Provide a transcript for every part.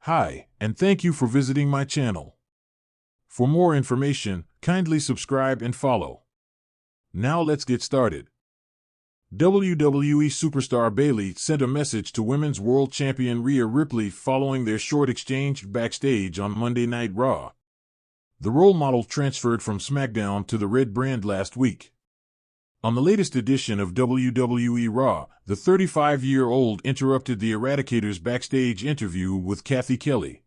Hi, and thank you for visiting my channel. For more information, kindly subscribe and follow. Now let's get started. WWE superstar Bayley sent a message to Women's World Champion Rhea Ripley following their short exchange backstage on Monday Night Raw. The role model transferred from SmackDown to the Red brand last week. On the latest edition of WWE Raw, the 35-year-old interrupted the Eradicator's backstage interview with Cathy Kelley.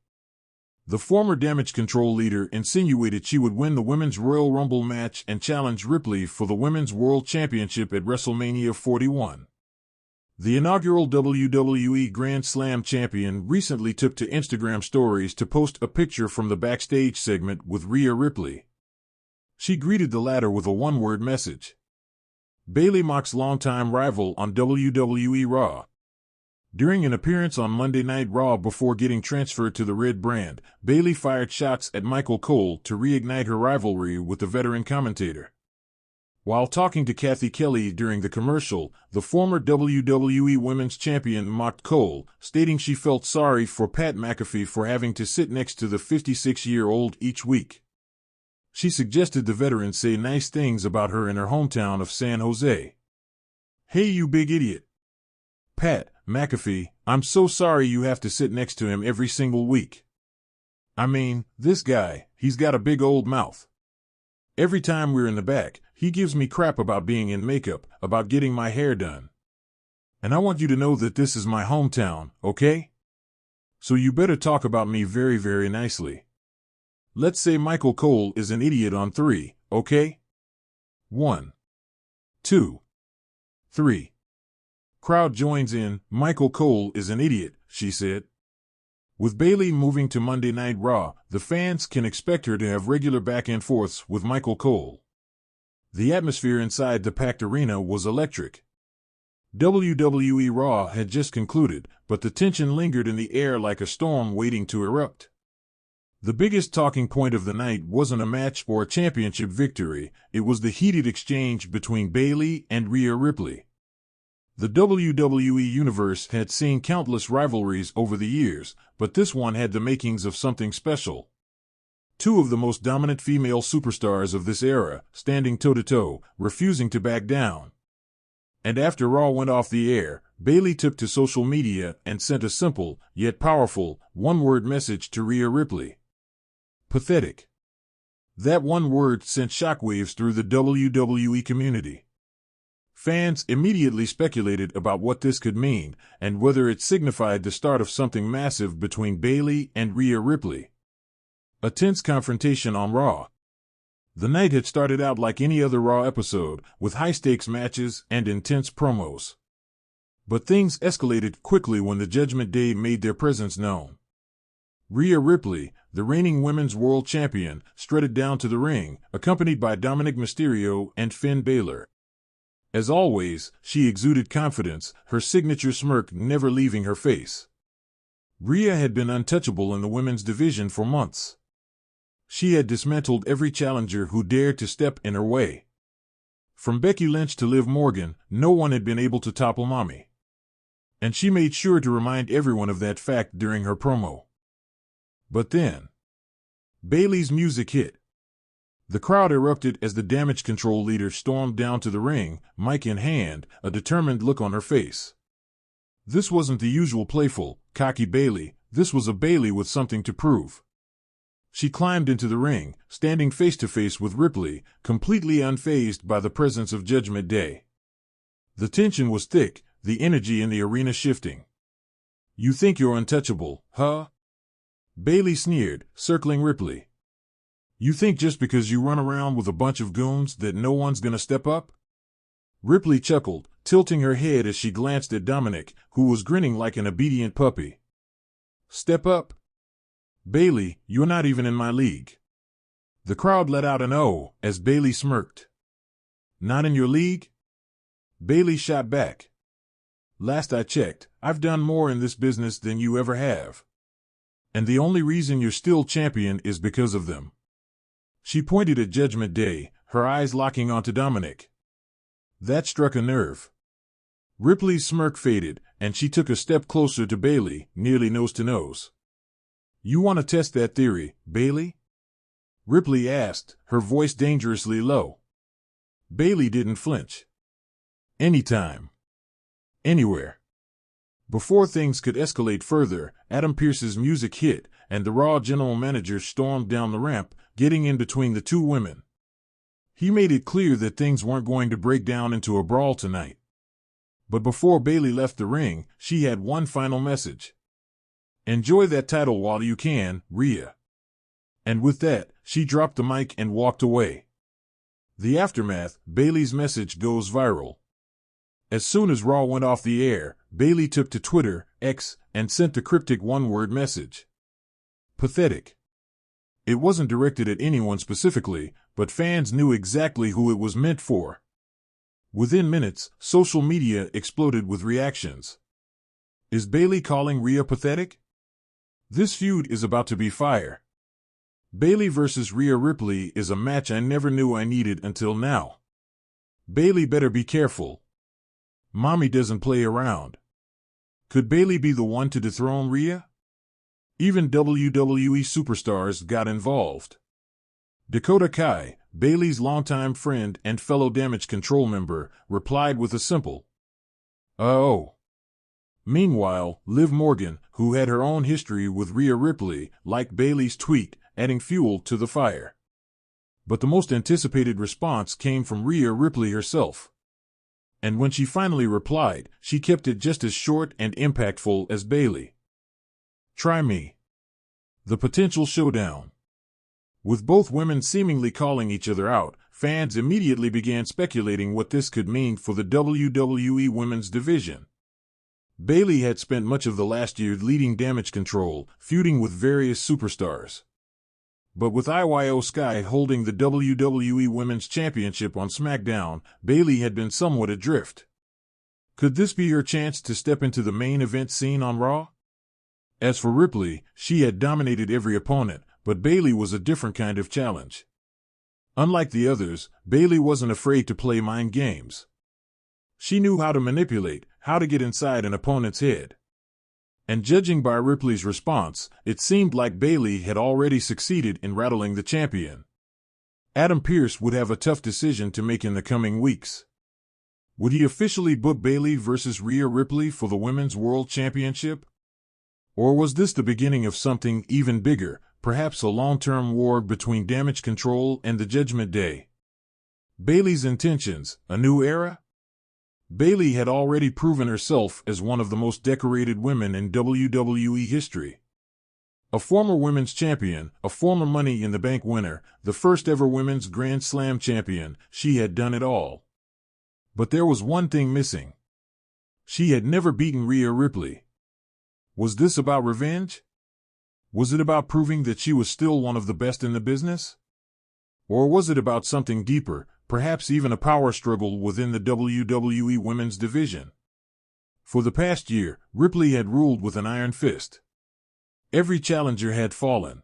The former Damage Control leader insinuated she would win the Women's Royal Rumble match and challenge Ripley for the Women's World Championship at WrestleMania 41. The inaugural WWE Grand Slam champion recently took to Instagram stories to post a picture from the backstage segment with Rhea Ripley. She greeted the latter with a one-word message. Bayley mocks longtime rival on WWE Raw. During an appearance on Monday Night Raw before getting transferred to the Red brand, Bayley fired shots at Michael Cole to reignite her rivalry with the veteran commentator. While talking to Cathy Kelley during the commercial, the former WWE Women's Champion mocked Cole, stating she felt sorry for Pat McAfee for having to sit next to the 56-year-old each week. She suggested the veteran say nice things about her in her hometown of San Jose. "Hey, you big idiot. Pat McAfee, I'm so sorry you have to sit next to him every single week. I mean, this guy, he's got a big old mouth. Every time we're in the back, he gives me crap about being in makeup, about getting my hair done. And I want you to know that this is my hometown, okay? So you better talk about me very, very nicely. Let's say Michael Cole is an idiot on 3, okay? 1, 2, 3. Crowd joins in. Michael Cole is an idiot, she said. With Bayley moving to Monday Night Raw, the fans can expect her to have regular back and forths with Michael Cole. The atmosphere inside the packed arena was electric. WWE Raw had just concluded, but the tension lingered in the air like a storm waiting to erupt. The biggest talking point of the night wasn't a match or a championship victory, it was the heated exchange between Bayley and Rhea Ripley. The WWE Universe had seen countless rivalries over the years, but this one had the makings of something special. Two of the most dominant female superstars of this era, standing toe-to-toe, refusing to back down. And after Raw went off the air, Bayley took to social media and sent a simple, yet powerful, one-word message to Rhea Ripley. Pathetic. That one word sent shockwaves through the WWE community. Fans immediately speculated about what this could mean, and whether it signified the start of something massive between Bayley and Rhea Ripley. A tense confrontation on Raw. The night had started out like any other Raw episode, with high-stakes matches and intense promos. But things escalated quickly when the Judgment Day made their presence known. Rhea Ripley, the reigning Women's World Champion, strutted down to the ring, accompanied by Dominic Mysterio and Finn Balor. As always, she exuded confidence, her signature smirk never leaving her face. Rhea had been untouchable in the women's division for months. She had dismantled every challenger who dared to step in her way. From Becky Lynch to Liv Morgan, no one had been able to topple Mommy. And she made sure to remind everyone of that fact during her promo. But then, Bayley's music hit. The crowd erupted as the Damage Control leader stormed down to the ring, mic in hand, a determined look on her face. This wasn't the usual playful, cocky Bayley, this was a Bayley with something to prove. She climbed into the ring, standing face to face with Ripley, completely unfazed by the presence of Judgment Day. The tension was thick, the energy in the arena shifting. "You think you're untouchable, huh?" Bayley sneered, circling Ripley. "You think just because you run around with a bunch of goons that no one's gonna step up?" Ripley chuckled, tilting her head as she glanced at Dominic, who was grinning like an obedient puppy. "Step up? Bayley, you're not even in my league." The crowd let out an "oh" as Bayley smirked. "Not in your league?" Bayley shot back. "Last I checked, I've done more in this business than you ever have. And the only reason you're still champion is because of them." She pointed at Judgment Day, her eyes locking onto Dominic. That struck a nerve. Ripley's smirk faded, and she took a step closer to Bayley, nearly nose to nose. You want to test that theory, Bayley? Ripley asked, her voice dangerously low. Bayley didn't flinch. Anytime. Anywhere. Before things could escalate further, Adam Pearce's music hit, and the Raw general manager stormed down the ramp, getting in between the two women. He made it clear that things weren't going to break down into a brawl tonight. But before Bayley left the ring, she had one final message. Enjoy that title while you can, Rhea. And with that, she dropped the mic and walked away. The aftermath, Bayley's message goes viral. As soon as Raw went off the air, Bayley took to Twitter, X, and sent the cryptic one-word message. Pathetic. It wasn't directed at anyone specifically, but fans knew exactly who it was meant for. Within minutes, social media exploded with reactions. Is Bayley calling Rhea pathetic? This feud is about to be fire. Bayley versus Rhea Ripley is a match I never knew I needed until now. Bayley better be careful. Mommy doesn't play around. Could Bayley be the one to dethrone Rhea? Even WWE superstars got involved. Dakota Kai, Bayley's longtime friend and fellow Damage Control member, replied with a simple, "Oh." Meanwhile, Liv Morgan, who had her own history with Rhea Ripley, liked Bayley's tweet, adding fuel to the fire. But the most anticipated response came from Rhea Ripley herself. And when she finally replied, she kept it just as short and impactful as Bayley. Try me. The potential showdown. With both women seemingly calling each other out, fans immediately began speculating what this could mean for the WWE Women's division. Bayley had spent much of the last year leading Damage Control, feuding with various superstars. But with Io Sky holding the WWE Women's Championship on SmackDown, Bayley had been somewhat adrift. Could this be her chance to step into the main event scene on Raw? As for Ripley, she had dominated every opponent, but Bayley was a different kind of challenge. Unlike the others, Bayley wasn't afraid to play mind games. She knew how to manipulate, how to get inside an opponent's head. And judging by Ripley's response, it seemed like Bayley had already succeeded in rattling the champion. Adam Pearce would have a tough decision to make in the coming weeks. Would he officially book Bayley versus Rhea Ripley for the Women's World Championship? Or was this the beginning of something even bigger, perhaps a long-term war between Damage Control and the Judgment Day? Bayley's intentions, a new era? Bayley had already proven herself as one of the most decorated women in WWE history. A former women's champion, a former Money in the Bank winner, the first ever women's Grand Slam champion, she had done it all. But there was one thing missing. She had never beaten Rhea Ripley. Was this about revenge? Was it about proving that she was still one of the best in the business? Or was it about something deeper, perhaps even a power struggle within the WWE Women's division? For the past year, Ripley had ruled with an iron fist. Every challenger had fallen.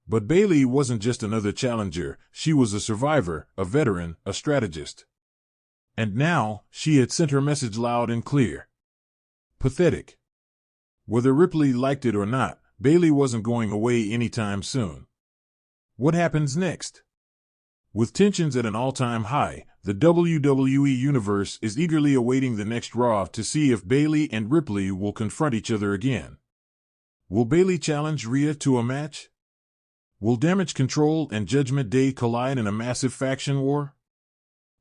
But Bayley wasn't just another challenger, she was a survivor, a veteran, a strategist. And now, she had sent her message loud and clear. Pathetic. Whether Ripley liked it or not, Bayley wasn't going away anytime soon. What happens next? With tensions at an all-time high, the WWE Universe is eagerly awaiting the next Raw to see if Bayley and Ripley will confront each other again. Will Bayley challenge Rhea to a match? Will Damage Control and Judgment Day collide in a massive faction war?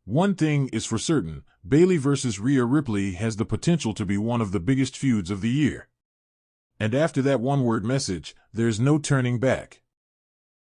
One thing is for certain, Bayley versus Rhea Ripley has the potential to be one of the biggest feuds of the year. And after that one-word message, there's no turning back.